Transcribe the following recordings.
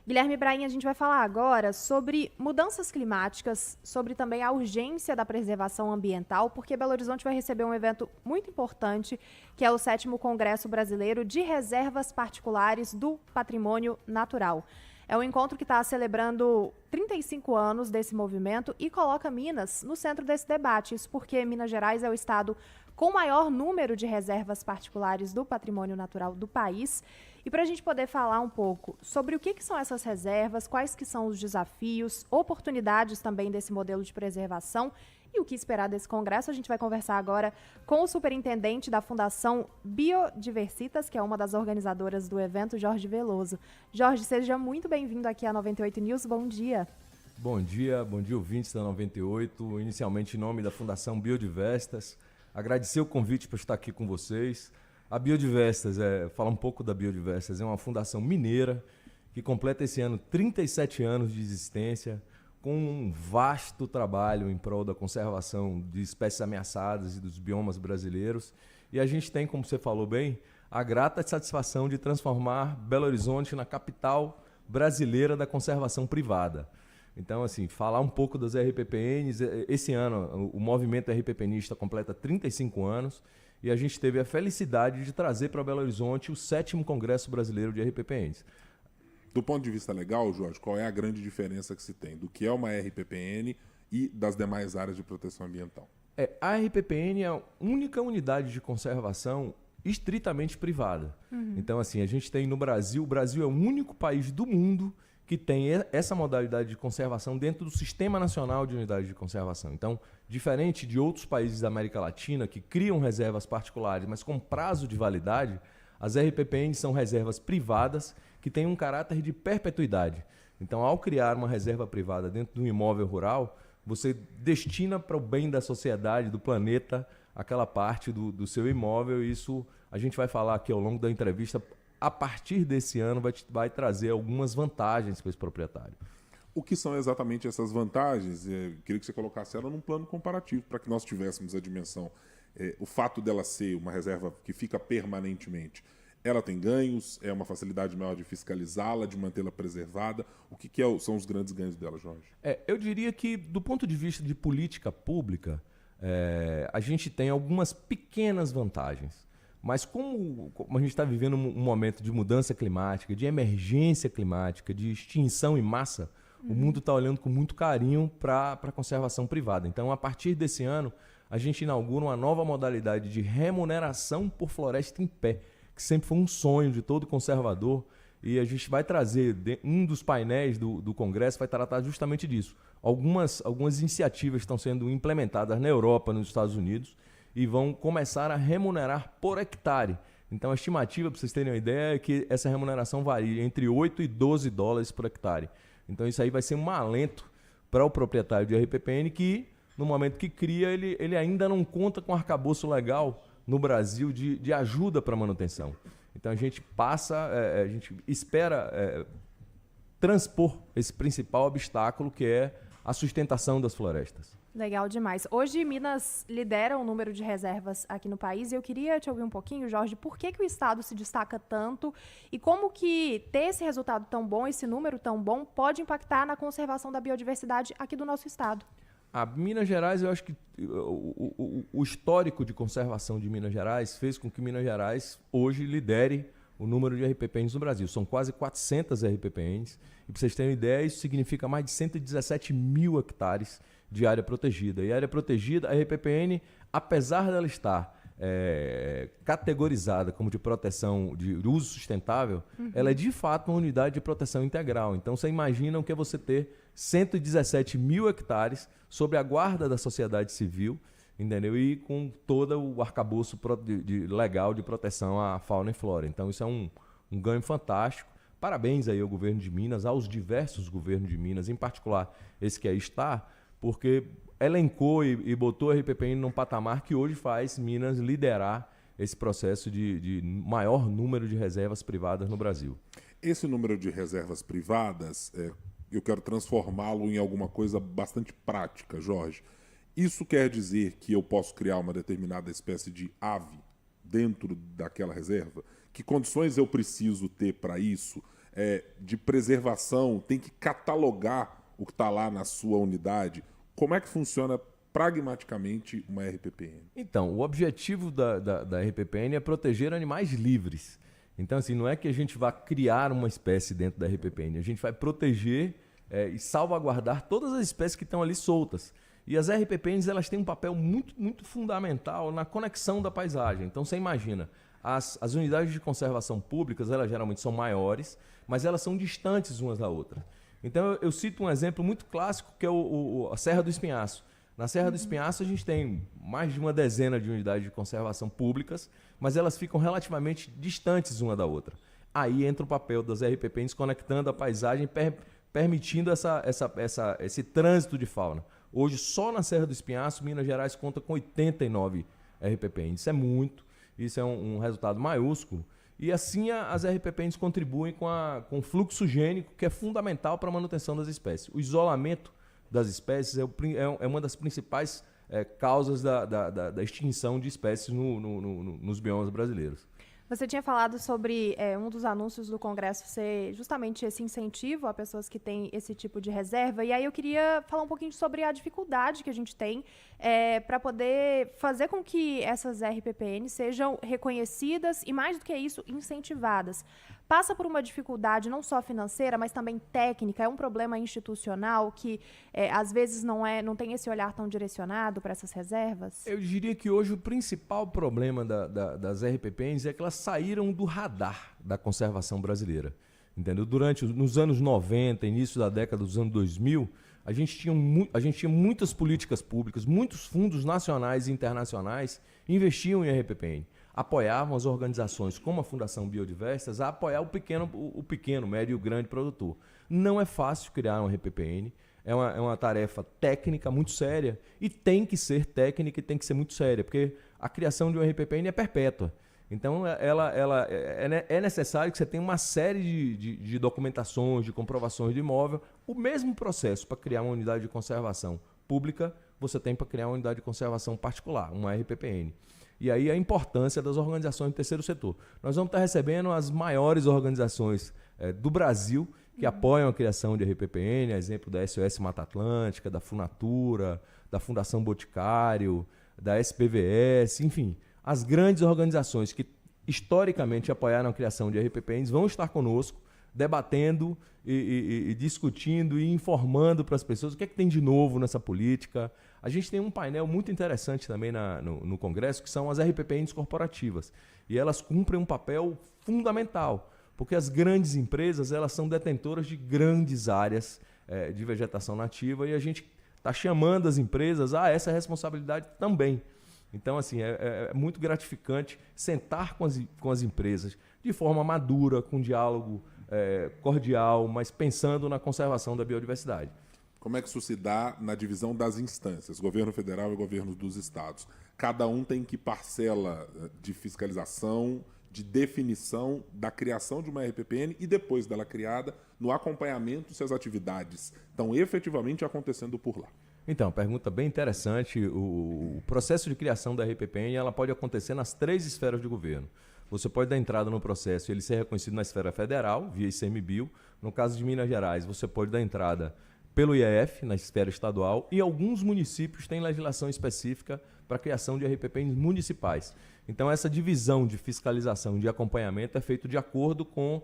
Guilherme Brain, a gente vai falar agora sobre mudanças climáticas, sobre também a urgência da preservação ambiental, porque Belo Horizonte vai receber um evento muito importante, que é o 7º Congresso Brasileiro de Reservas Particulares do Patrimônio Natural. É um encontro que está celebrando 35 anos desse movimento e coloca Minas no centro desse debate. Isso porque Minas Gerais é o estado com o maior número de reservas particulares do patrimônio natural do país. E para a gente poder falar um pouco sobre o que são essas reservas, quais que são os desafios, oportunidades também desse modelo de preservação e o que esperar desse congresso, a gente vai conversar agora com o superintendente da Fundação Biodiversitas, que é uma das organizadoras do evento, Jorge Veloso. Jorge, seja muito bem-vindo aqui à 98 News. Bom dia. Bom dia, ouvintes da 98. Inicialmente, em nome da Fundação Biodiversitas, agradecer o convite para estar aqui com vocês. A Biodiversitas, falar um pouco da Biodiversitas, é uma fundação mineira que completa esse ano 37 anos de existência, com um vasto trabalho em prol da conservação de espécies ameaçadas e dos biomas brasileiros. E a gente tem, como você falou bem, a grata satisfação de transformar Belo Horizonte na capital brasileira da conservação privada. Então, assim, falar um pouco das RPPNs. Esse ano, o movimento RPPNista completa 35 anos e a gente teve a felicidade de trazer para Belo Horizonte o 7º Congresso Brasileiro de RPPNs. Do ponto de vista legal, Jorge, qual é a grande diferença que se tem do que é uma RPPN e das demais áreas de proteção ambiental? A RPPN é a única unidade de conservação estritamente privada. Então, assim, a gente tem no Brasil, o Brasil é o único país do mundo que tem essa modalidade de conservação dentro do Sistema Nacional de Unidades de Conservação. Então, diferente de outros países da América Latina que criam reservas particulares, mas com prazo de validade, as RPPNs são reservas privadas que têm um caráter de perpetuidade. Então, ao criar uma reserva privada dentro de um imóvel rural, você destina para o bem da sociedade, do planeta, aquela parte do seu imóvel. E isso a gente vai falar aqui ao longo da entrevista. A partir desse ano vai trazer algumas vantagens para esse proprietário. O que são exatamente essas vantagens? Queria que você colocasse ela num plano comparativo, para que nós tivéssemos a dimensão. O fato dela ser uma reserva que fica permanentemente, ela tem ganhos? É uma facilidade maior de fiscalizá-la, de mantê-la preservada? O que são os grandes ganhos dela, Jorge? Eu diria que, do ponto de vista de política pública, a gente tem algumas pequenas vantagens. Mas como a gente está vivendo um momento de mudança climática, de emergência climática, de extinção em massa, o mundo está olhando com muito carinho para a conservação privada. Então, a partir desse ano, a gente inaugura uma nova modalidade de remuneração por floresta em pé, que sempre foi um sonho de todo conservador. E a gente vai trazer, um dos painéis do Congresso vai tratar justamente disso. Algumas iniciativas estão sendo implementadas na Europa, nos Estados Unidos, e vão começar a remunerar por hectare. Então, a estimativa, para vocês terem uma ideia, é que essa remuneração varia entre 8 e 12 dólares por hectare. Então, isso aí vai ser um alento para o proprietário de RPPN que, no momento que cria, ele ainda não conta com arcabouço legal no Brasil de ajuda para manutenção. Então, a gente a gente espera transpor esse principal obstáculo, que é a sustentação das florestas. Legal demais. Hoje, Minas lidera o número de reservas aqui no país e eu queria te ouvir um pouquinho, Jorge, por que o Estado se destaca tanto e como que ter esse resultado tão bom, esse número tão bom, pode impactar na conservação da biodiversidade aqui do nosso Estado? Minas Gerais, eu acho que o histórico de conservação de Minas Gerais fez com que Minas Gerais hoje lidere o número de RPPNs no Brasil. São quase 400 RPPNs. E para vocês terem uma ideia, isso significa mais de 117 mil hectares de área protegida. E a área protegida, a RPPN, apesar dela estar categorizada como de proteção de uso sustentável, ela é de fato uma unidade de proteção integral. Então você imagina o que é você ter 117 mil hectares sob a guarda da sociedade civil, entendeu? E com todo o arcabouço legal de proteção à fauna e flora. Então isso é um ganho fantástico. Parabéns aí ao governo de Minas, aos diversos governos de Minas, em particular esse que aí está, porque elencou e botou a RPPN num patamar que hoje faz Minas liderar esse processo de maior número de reservas privadas no Brasil. Esse número de reservas privadas, eu quero transformá-lo em alguma coisa bastante prática, Jorge. Isso quer dizer que eu posso criar uma determinada espécie de ave dentro daquela reserva? Que condições eu preciso ter para isso? de preservação, tem que catalogar o que está lá na sua unidade. Como é que funciona pragmaticamente uma RPPN? Então, o objetivo da RPPN é proteger animais livres. Então, assim, não é que a gente vá criar uma espécie dentro da RPPN, a gente vai proteger e salvaguardar todas as espécies que estão ali soltas. E as RPPNs, elas têm um papel muito, muito fundamental na conexão da paisagem. Então, você imagina, as unidades de conservação públicas, elas geralmente são maiores, mas elas são distantes umas da outra. Então, eu cito um exemplo muito clássico, que é a Serra do Espinhaço. Na Serra do Espinhaço, a gente tem mais de uma dezena de unidades de conservação públicas, mas elas ficam relativamente distantes uma da outra. Aí entra o papel das RPPNs conectando a paisagem, permitindo esse trânsito de fauna. Hoje, só na Serra do Espinhaço, Minas Gerais conta com 89 RPPNs. Isso é muito, isso é um resultado maiúsculo. E assim as RPPNs contribuem com o fluxo gênico, que é fundamental para a manutenção das espécies. O isolamento das espécies é uma das principais causas da extinção de espécies nos biomas brasileiros. Você tinha falado sobre um dos anúncios do Congresso ser justamente esse incentivo a pessoas que têm esse tipo de reserva. E aí eu queria falar um pouquinho sobre a dificuldade que a gente tem para poder fazer com que essas RPPNs sejam reconhecidas e, mais do que isso, incentivadas. Passa por uma dificuldade não só financeira, mas também técnica. É um problema institucional que, às vezes, não tem esse olhar tão direcionado para essas reservas? Eu diria que hoje o principal problema das RPPNs é que elas saíram do radar da conservação brasileira. Entendeu? Nos anos 90, início da década dos anos 2000, a gente tinha muitas políticas públicas, muitos fundos nacionais e internacionais investiam em RPPN. Apoiavam as organizações como a Fundação Biodiversitas a apoiar o pequeno, médio e o grande produtor. Não é fácil criar um RPPN, é uma tarefa técnica muito séria e tem que ser técnica e tem que ser muito séria, porque a criação de um RPPN é perpétua. Então, é necessário que você tenha uma série de documentações, de comprovações de imóvel. O mesmo processo para criar uma unidade de conservação pública, você tem para criar uma unidade de conservação particular, uma RPPN. E aí a importância das organizações do terceiro setor. Nós vamos estar recebendo as maiores organizações do Brasil que apoiam a criação de RPPN, exemplo da SOS Mata Atlântica, da Funatura, da Fundação Boticário, da SPVS, enfim. As grandes organizações que historicamente apoiaram a criação de RPPNs vão estar conosco, debatendo e discutindo e informando para as pessoas o que é que tem de novo nessa política. A gente tem um painel muito interessante também no Congresso, que são as RPPNs corporativas. E elas cumprem um papel fundamental, porque as grandes empresas elas são detentoras de grandes áreas de vegetação nativa e a gente está chamando as empresas a essa responsabilidade também. Então, assim, é muito gratificante sentar com as empresas de forma madura, com diálogo cordial, mas pensando na conservação da biodiversidade. Como é que isso se dá na divisão das instâncias, governo federal e governo dos estados? Cada um tem que parcela de fiscalização, de definição da criação de uma RPPN e depois dela criada, no acompanhamento se as atividades estão efetivamente acontecendo por lá. Então, pergunta bem interessante. O processo de criação da RPPN ela pode acontecer nas 3 esferas de governo. Você pode dar entrada no processo e ele ser reconhecido na esfera federal, via ICMBio. No caso de Minas Gerais, você pode dar entrada pelo IEF, na esfera estadual, e alguns municípios têm legislação específica para a criação de RPPNs municipais. Então, essa divisão de fiscalização e de acompanhamento é feito de acordo com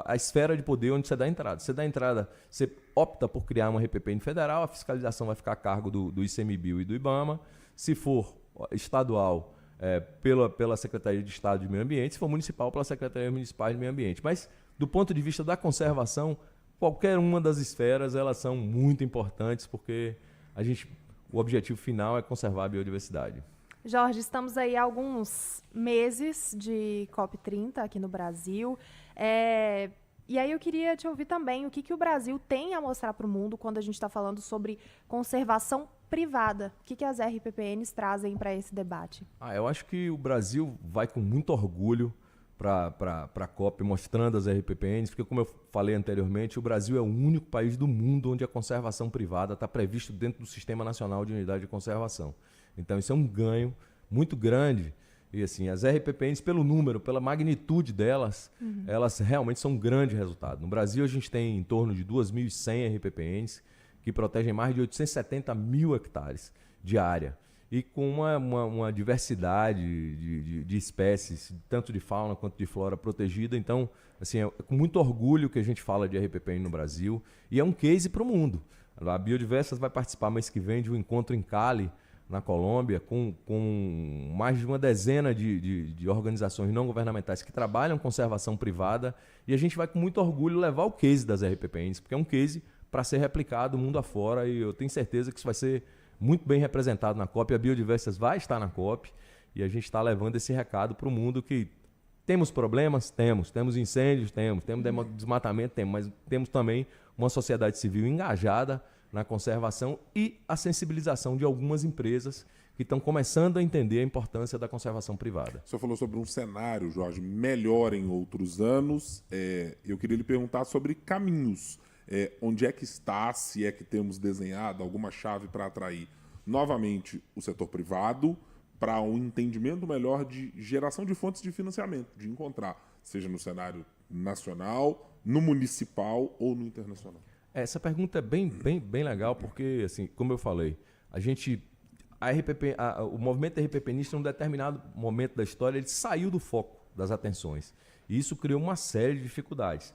a esfera de poder onde você dá entrada. Você dá entrada, você opta por criar uma RPPN federal, a fiscalização vai ficar a cargo do ICMBio e do IBAMA. Se for estadual, pela Secretaria de Estado de Meio Ambiente, se for municipal, pela Secretaria Municipal de Meio Ambiente. Mas, do ponto de vista da conservação, qualquer uma das esferas elas são muito importantes, porque o objetivo final é conservar a biodiversidade. Jorge, estamos aí há alguns meses de COP30 aqui no Brasil. E aí eu queria te ouvir também o que o Brasil tem a mostrar para o mundo quando a gente está falando sobre conservação privada. O que as RPPNs trazem para esse debate? Eu acho que o Brasil vai com muito orgulho para a COP, mostrando as RPPNs, porque, como eu falei anteriormente, o Brasil é o único país do mundo onde a conservação privada está previsto dentro do Sistema Nacional de Unidade de Conservação. Então, isso é um ganho muito grande E assim, as RPPNs, pelo número, pela magnitude delas, elas realmente são um grande resultado. No Brasil, a gente tem em torno de 2.100 RPPNs, que protegem mais de 870 mil hectares de área. E com uma diversidade de espécies, tanto de fauna quanto de flora protegida. Então, assim, é com muito orgulho que a gente fala de RPPN no Brasil. E é um case para o mundo. A Biodiversas vai participar mês que vem de um encontro em Cali, na Colômbia, com mais de uma dezena de organizações não governamentais que trabalham conservação privada, e a gente vai com muito orgulho levar o case das RPPNs, porque é um case para ser replicado mundo afora, e eu tenho certeza que isso vai ser muito bem representado na COP. A Biodiversas vai estar na COP, e a gente está levando esse recado para o mundo que temos problemas? Temos incêndios? Temos desmatamento? Mas temos também uma sociedade civil engajada na conservação e a sensibilização de algumas empresas que estão começando a entender a importância da conservação privada. O senhor falou sobre um cenário, Jorge, melhor em outros anos. Eu queria lhe perguntar sobre caminhos. Onde é que está, se é que temos desenhado alguma chave para atrair novamente o setor privado para um entendimento melhor de geração de fontes de financiamento, de encontrar, seja no cenário nacional, no municipal ou no internacional? Essa pergunta é bem legal, porque, assim, como eu falei, o movimento RPPNista, em um determinado momento da história, ele saiu do foco das atenções. E isso criou uma série de dificuldades.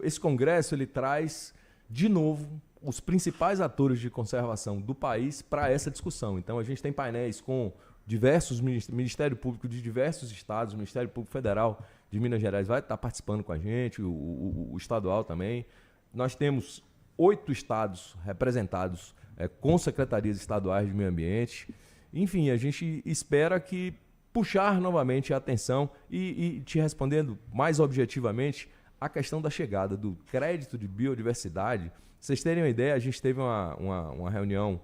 Esse congresso ele traz, de novo, os principais atores de conservação do país para essa discussão. Então, a gente tem painéis com diversos Ministério Público de diversos estados, o Ministério Público Federal de Minas Gerais vai estar participando com a gente, o estadual também. Nós temos 8 estados representados com secretarias estaduais de meio ambiente. Enfim, a gente espera que puxar novamente a atenção e te respondendo mais objetivamente a questão da chegada do crédito de biodiversidade. Pra vocês terem uma ideia, a gente teve uma reunião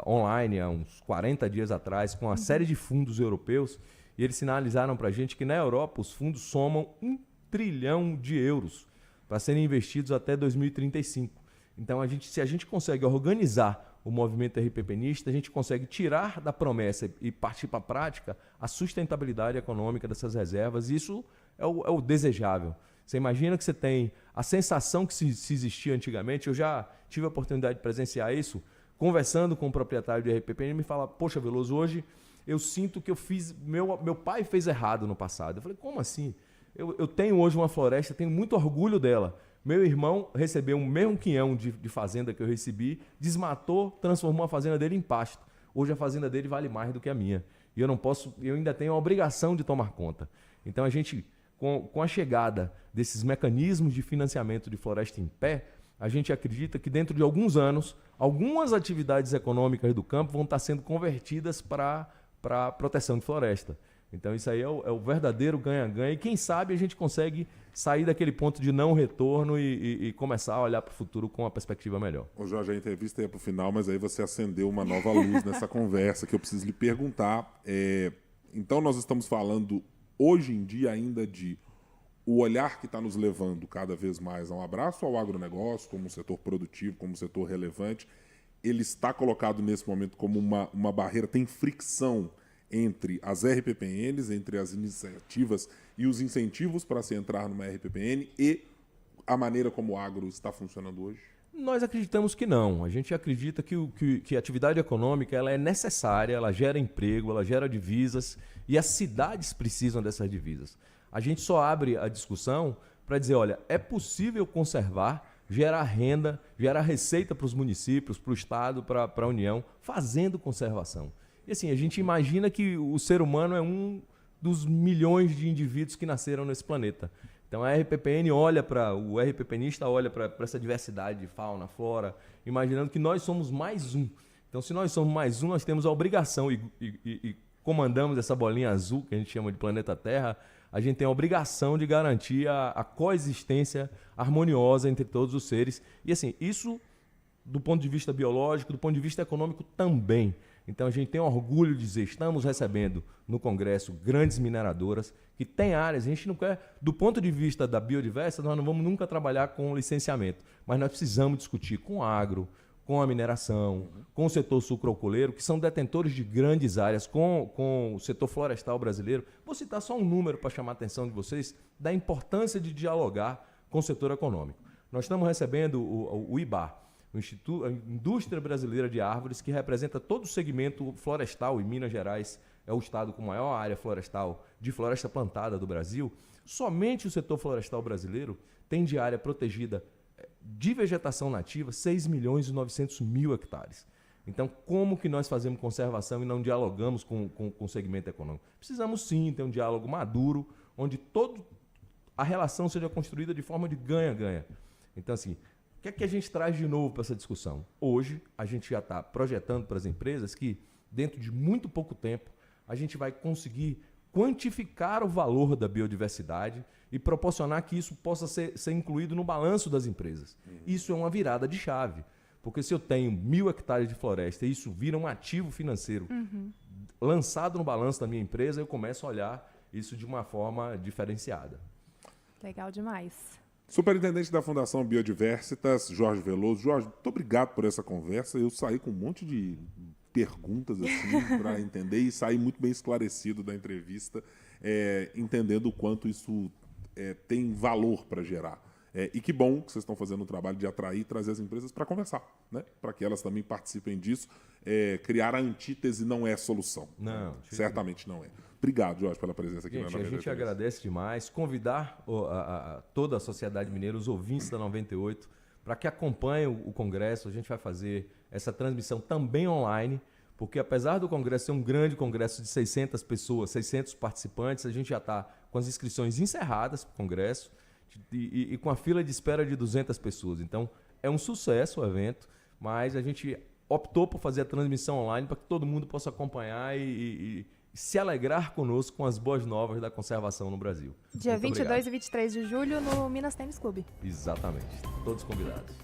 online há uns 40 dias atrás com uma série de fundos europeus e eles sinalizaram para a gente que na Europa os fundos somam 1 trilhão de euros para serem investidos até 2035. Então, se a gente consegue organizar o movimento RPPNista, a gente consegue tirar da promessa e partir para a prática a sustentabilidade econômica dessas reservas. Isso é o desejável. Você imagina que você tem a sensação que se existia antigamente. Eu já tive a oportunidade de presenciar isso, conversando com o proprietário de RPPN, ele me fala: poxa, Veloso, hoje eu sinto que eu fiz, meu pai fez errado no passado. Eu falei: como assim? Eu tenho hoje uma floresta, tenho muito orgulho dela. Meu irmão recebeu o mesmo quinhão de fazenda que eu recebi, desmatou, transformou a fazenda dele em pasto. Hoje a fazenda dele vale mais do que a minha. E eu ainda tenho a obrigação de tomar conta. Então a gente, com a chegada desses mecanismos de financiamento de floresta em pé, a gente acredita que dentro de alguns anos, algumas atividades econômicas do campo vão estar sendo convertidas para a proteção de floresta. Então isso aí é o verdadeiro ganha-ganha, e quem sabe a gente consegue sair daquele ponto de não retorno e começar a olhar para o futuro com uma perspectiva melhor. Ô Jorge, a entrevista ia para o final, mas aí você acendeu uma nova luz nessa conversa que eu preciso lhe perguntar. Então nós estamos falando hoje em dia ainda de o olhar que está nos levando cada vez mais a um abraço ao agronegócio como um setor produtivo, como um setor relevante. Ele está colocado nesse momento como uma barreira, tem fricção entre as RPPNs, entre as iniciativas e os incentivos para se entrar numa RPPN e a maneira como o agro está funcionando hoje? Nós acreditamos que não. A gente acredita que a atividade econômica ela é necessária, ela gera emprego, ela gera divisas e as cidades precisam dessas divisas. A gente só abre a discussão para dizer, olha, é possível conservar, gerar renda, gerar receita para os municípios, para o Estado, para a União, fazendo conservação. E assim, a gente imagina que o ser humano é um dos milhões de indivíduos que nasceram nesse planeta. Então a RPPN o RPPNista olha para essa diversidade de fauna, flora, imaginando que nós somos mais um. Então se nós somos mais um, nós temos a obrigação e comandamos essa bolinha azul que a gente chama de planeta Terra, a gente tem a obrigação de garantir a coexistência harmoniosa entre todos os seres. E assim, isso do ponto de vista biológico, do ponto de vista econômico também. Então a gente tem orgulho de dizer, estamos recebendo no Congresso grandes mineradoras que têm áreas, a gente não quer, do ponto de vista da biodiversidade, nós não vamos nunca trabalhar com licenciamento, mas nós precisamos discutir com agro, com a mineração, com o setor sucroalcooleiro, que são detentores de grandes áreas, com o setor florestal brasileiro. Vou citar só um número para chamar a atenção de vocês da importância de dialogar com o setor econômico. Nós estamos recebendo o IBAR, o Instituto, a Indústria Brasileira de Árvores, que representa todo o segmento florestal, e Minas Gerais é o estado com maior área florestal de floresta plantada do Brasil. Somente o setor florestal brasileiro tem de área protegida de vegetação nativa 6.900.000 hectares. Então, como que nós fazemos conservação e não dialogamos com o segmento econômico? Precisamos sim ter um diálogo maduro, onde a relação seja construída de forma de ganha-ganha. Então, assim, o que é que a gente traz de novo para essa discussão? Hoje, a gente já está projetando para as empresas que, dentro de muito pouco tempo, a gente vai conseguir quantificar o valor da biodiversidade e proporcionar que isso possa ser incluído no balanço das empresas. Isso é uma virada de chave, porque se eu tenho 1.000 hectares de floresta e isso vira um ativo financeiro lançado no balanço da minha empresa, eu começo a olhar isso de uma forma diferenciada. Legal demais. Superintendente da Fundação Biodiversitas, Jorge Veloso. Jorge, muito obrigado por essa conversa. Eu saí com um monte de perguntas assim para entender e saí muito bem esclarecido da entrevista, entendendo o quanto isso tem valor para gerar. E que bom que vocês estão fazendo o trabalho de atrair e trazer as empresas para conversar, né? Para que elas também participem disso. Criar a antítese não é solução. Não, certamente não é. Obrigado, Jorge, pela presença aqui. Gente, a gente agradece demais. Convidar toda a sociedade mineira, os ouvintes da 98, para que acompanhem o Congresso. A gente vai fazer essa transmissão também online, porque apesar do Congresso ser um grande congresso de 600 pessoas, 600 participantes, a gente já está com as inscrições encerradas para o Congresso e com a fila de espera de 200 pessoas. Então, é um sucesso o evento, mas a gente optou por fazer a transmissão online para que todo mundo possa acompanhar e se alegrar conosco com as boas novas da conservação no Brasil. Dia Muito 22 obrigado. e 23 de julho no Minas Tênis Clube. Exatamente. Todos convidados.